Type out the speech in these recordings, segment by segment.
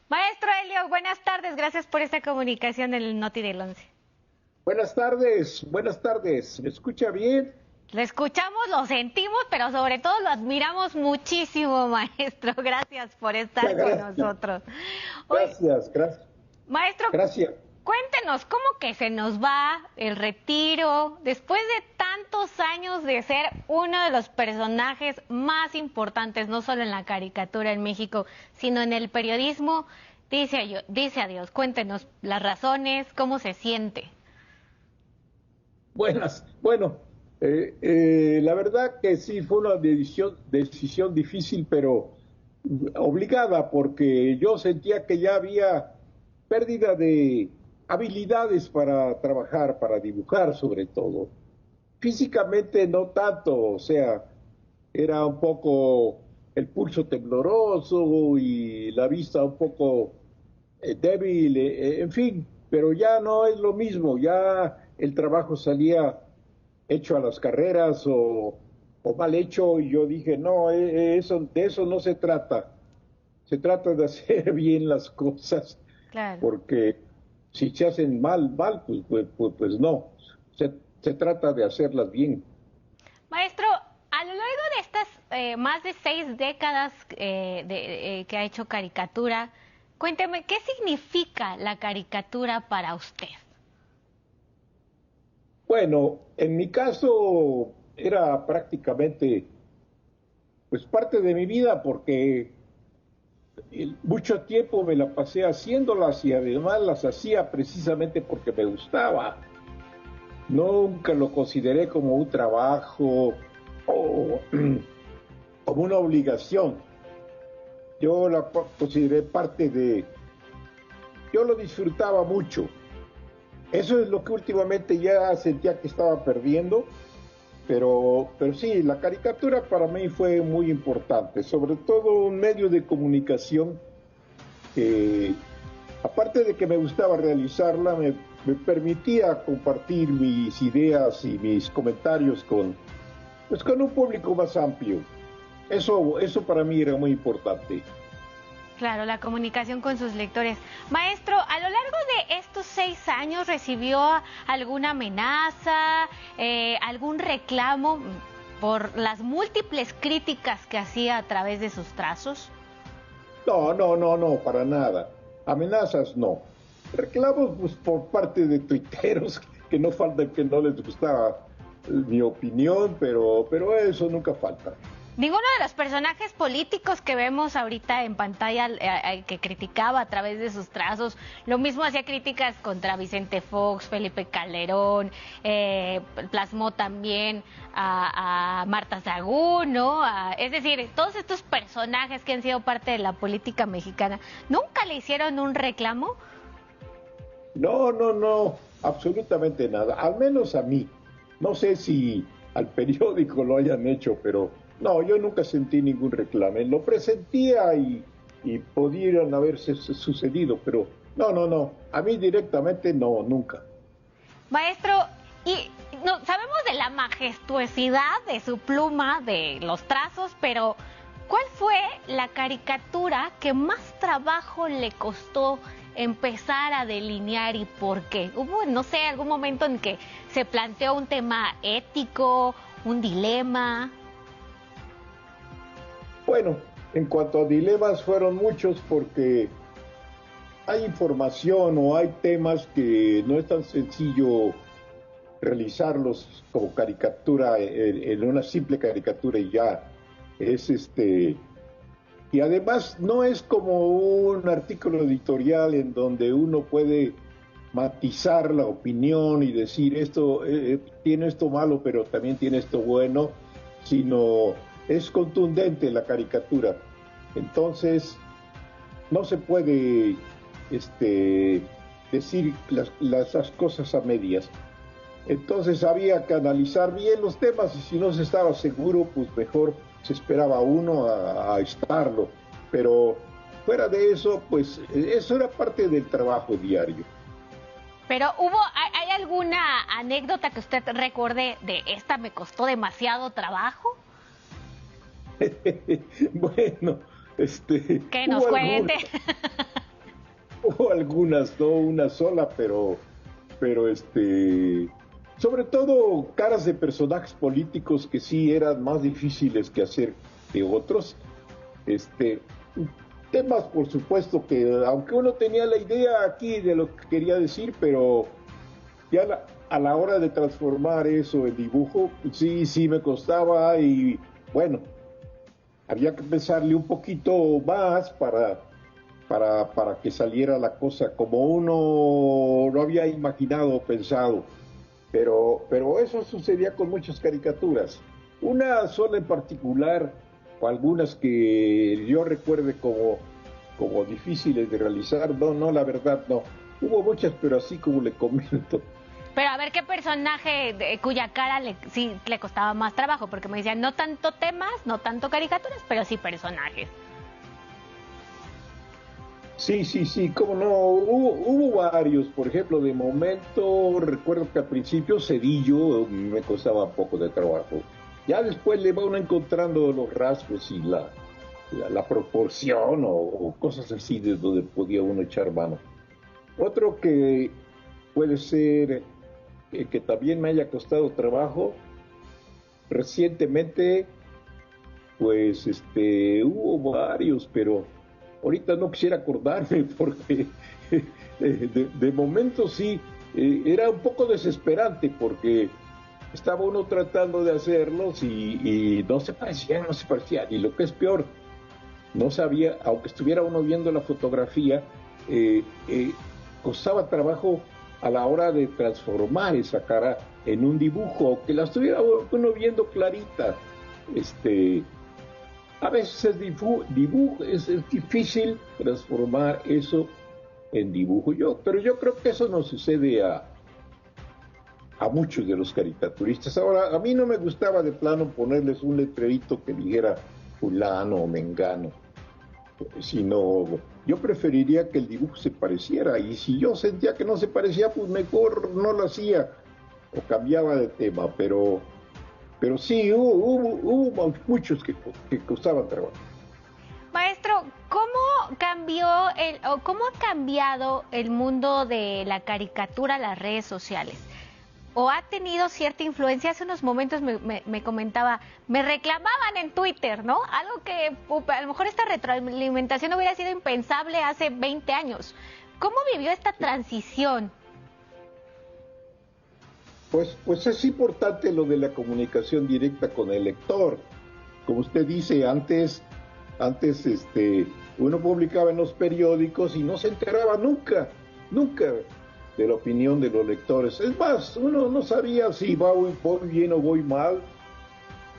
Maestro Helio, buenas tardes. Gracias por esta comunicación en el Noti del 11. Buenas tardes. ¿Me escucha bien? Lo escuchamos, lo sentimos, pero sobre todo lo admiramos muchísimo, maestro. Gracias por estar con nosotros. Gracias. Maestro, Gracias. cuéntenos, ¿cómo que se nos va el retiro después de tantos años de ser uno de los personajes más importantes, no solo en la caricatura en México, sino en el periodismo? Dice adiós. Cuéntenos las razones, cómo se siente. La verdad que sí fue una decisión difícil, pero obligada, porque yo sentía que ya había pérdida de habilidades para trabajar, para dibujar sobre todo. Físicamente no tanto, o sea, era un poco el pulso tembloroso y la vista un poco débil, en fin, pero ya no es lo mismo, ya el trabajo salía hecho a las carreras o mal hecho, y yo dije, no, de eso no se trata de hacer bien las cosas, Claro. porque si se hacen mal, pues no, se trata de hacerlas bien. Maestro, a lo largo de estas más de 6 décadas que ha hecho caricatura, cuénteme, ¿qué significa la caricatura para usted? Bueno, en mi caso era prácticamente pues parte de mi vida, porque mucho tiempo me la pasé haciéndolas y además las hacía precisamente porque me gustaba. Nunca lo consideré como un trabajo o como una obligación. Yo la consideré parte de... Yo lo disfrutaba mucho. Eso es lo que últimamente ya sentía que estaba perdiendo, pero sí, la caricatura para mí fue muy importante, sobre todo un medio de comunicación que, aparte de que me gustaba realizarla, me permitía compartir mis ideas y mis comentarios con un público más amplio. Eso para mí era muy importante. Claro, la comunicación con sus lectores. Maestro, a lo largo de estos 6 años, ¿recibió alguna amenaza, algún reclamo por las múltiples críticas que hacía a través de sus trazos? No, para nada. Amenazas no. Reclamos pues por parte de tuiteros que no falta que no les gustaba mi opinión, pero eso nunca falta. Ninguno de los personajes políticos que vemos ahorita en pantalla que criticaba a través de sus trazos, lo mismo hacía críticas contra Vicente Fox, Felipe Calderón, plasmó también a Marta Sagún, ¿no? Es decir, todos estos personajes que han sido parte de la política mexicana, ¿nunca le hicieron un reclamo? No, absolutamente nada, al menos a mí. No sé si al periódico lo hayan hecho, pero no, yo nunca sentí ningún reclamo. Lo presentía y pudieron haberse sucedido, pero no, a mí directamente no, nunca. Maestro, y no, sabemos de la majestuosidad de su pluma, de los trazos, pero ¿cuál fue la caricatura que más trabajo le costó empezar a delinear y por qué? ¿Hubo, no sé, algún momento en que se planteó un tema ético, un dilema? Bueno, en cuanto a dilemas fueron muchos, porque hay información o hay temas que no es tan sencillo realizarlos como caricatura, en una simple caricatura y ya. Y además no es como un artículo editorial en donde uno puede matizar la opinión y decir esto tiene esto malo, pero también tiene esto bueno, sino es contundente la caricatura. Entonces no se puede decir las cosas a medias. Entonces había que analizar bien los temas, y si no se estaba seguro, pues mejor se esperaba uno a estarlo. Pero fuera de eso, pues eso era parte del trabajo diario. Pero ¿hay alguna anécdota que usted recuerde de esta me costó demasiado trabajo? Bueno, Que nos cuente. hubo algunas, no una sola, pero sobre todo caras de personajes políticos que sí eran más difíciles que hacer que otros. Temas, por supuesto, que aunque uno tenía la idea aquí de lo que quería decir, pero ya a la hora de transformar eso en dibujo, sí me costaba y bueno, había que pensarle un poquito más para que saliera la cosa como uno lo había imaginado o pensado. Pero eso sucedía con muchas caricaturas. Una sola en particular, o algunas que yo recuerde como difíciles de realizar, no, la verdad no. Hubo muchas, pero así como le comento. Pero a ver qué personaje cuya cara sí le costaba más trabajo, porque me decían no tanto temas, no tanto caricaturas, pero sí personajes. Sí, cómo no, hubo varios, por ejemplo, de momento, recuerdo que al principio Cedillo me costaba un poco de trabajo, ya después le va uno encontrando los rasgos y la proporción o cosas así de donde podía uno echar mano. Otro que puede ser que también me haya costado trabajo, recientemente, pues hubo varios, pero ahorita no quisiera acordarme porque de momento sí, era un poco desesperante porque estaba uno tratando de hacerlos y no se parecían. Y lo que es peor, no sabía, aunque estuviera uno viendo la fotografía, costaba trabajo a la hora de transformar esa cara en un dibujo, que la estuviera uno viendo clarita. A veces es difícil transformar eso en dibujo. Pero yo creo que eso no sucede a muchos de los caricaturistas. Ahora, a mí no me gustaba de plano ponerles un letrerito que dijera fulano o mengano, sino yo preferiría que el dibujo se pareciera, y si yo sentía que no se parecía, pues mejor no lo hacía o cambiaba de tema, pero sí, hubo muchos que costaban trabajo. Maestro, ¿cómo cambió o cómo ha cambiado el mundo de la caricatura, las redes sociales? ¿O ha tenido cierta influencia? Hace unos momentos me comentaba, me reclamaban en Twitter, ¿no? Algo que a lo mejor esta retroalimentación hubiera sido impensable hace 20 años. ¿Cómo vivió esta transición? Pues es importante lo de la comunicación directa con el lector. Como usted dice, antes uno publicaba en los periódicos y no se enteraba nunca de la opinión de los lectores. Es más, uno no sabía si voy bien o voy mal.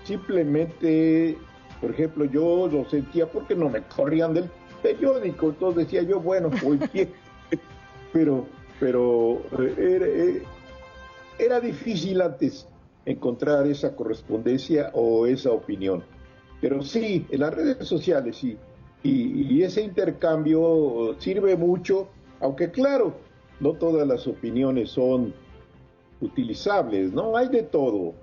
Simplemente, por ejemplo, yo lo sentía porque no me corrían del periódico, entonces decía yo, bueno, voy bien. pero era difícil antes encontrar esa correspondencia o esa opinión. Pero sí, en las redes sociales sí, y ese intercambio sirve mucho, aunque claro, no todas las opiniones son utilizables, ¿no? Hay de todo,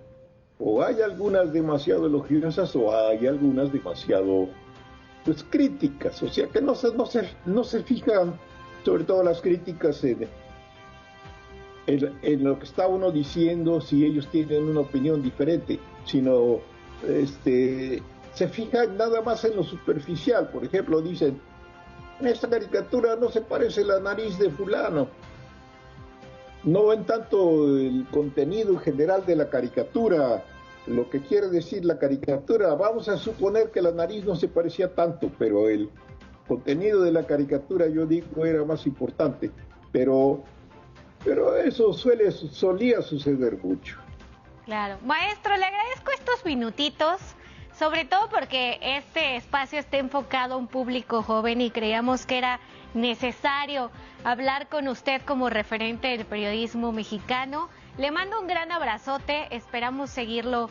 o hay algunas demasiado elogiosas o hay algunas demasiado, pues, críticas, o sea que no se fijan, sobre todo las críticas, en lo que está uno diciendo, si ellos tienen una opinión diferente, sino se fijan nada más en lo superficial. Por ejemplo, dicen, en esta caricatura no se parece la nariz de fulano. No ven tanto el contenido general de la caricatura, lo que quiere decir la caricatura. Vamos a suponer que la nariz no se parecía tanto, pero el contenido de la caricatura, yo digo, era más importante. Pero eso solía suceder mucho. Claro. Maestro, le agradezco estos minutitos, sobre todo porque este espacio está enfocado a un público joven y creíamos que era necesario hablar con usted como referente del periodismo mexicano. Le mando un gran abrazote, esperamos seguirlo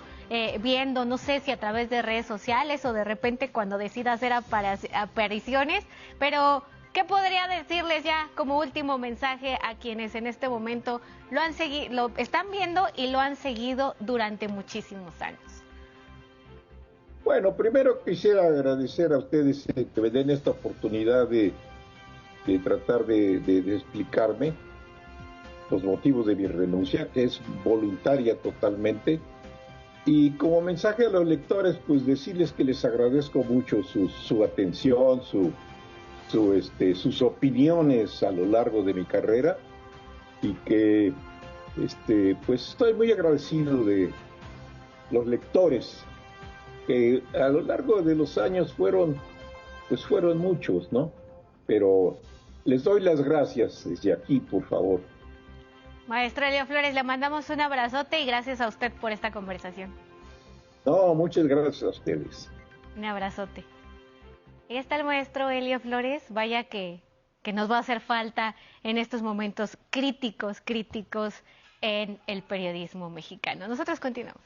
viendo, no sé si a través de redes sociales o de repente cuando decida hacer apariciones, pero ¿qué podría decirles ya como último mensaje a quienes en este momento lo están viendo y lo han seguido durante muchísimos años? Bueno, primero quisiera agradecer a ustedes que me den esta oportunidad de tratar de explicarme los motivos de mi renuncia, que es voluntaria totalmente. Y como mensaje a los lectores, pues decirles que les agradezco mucho su atención, sus opiniones a lo largo de mi carrera, y que pues estoy muy agradecido de los lectores, que a lo largo de los años fueron muchos, ¿no? Pero les doy las gracias desde aquí, por favor. Maestro Elio Flores, le mandamos un abrazote y gracias a usted por esta conversación. No, muchas gracias a ustedes. Un abrazote. Ahí está el maestro Elio Flores, vaya que nos va a hacer falta en estos momentos críticos en el periodismo mexicano. Nosotros continuamos.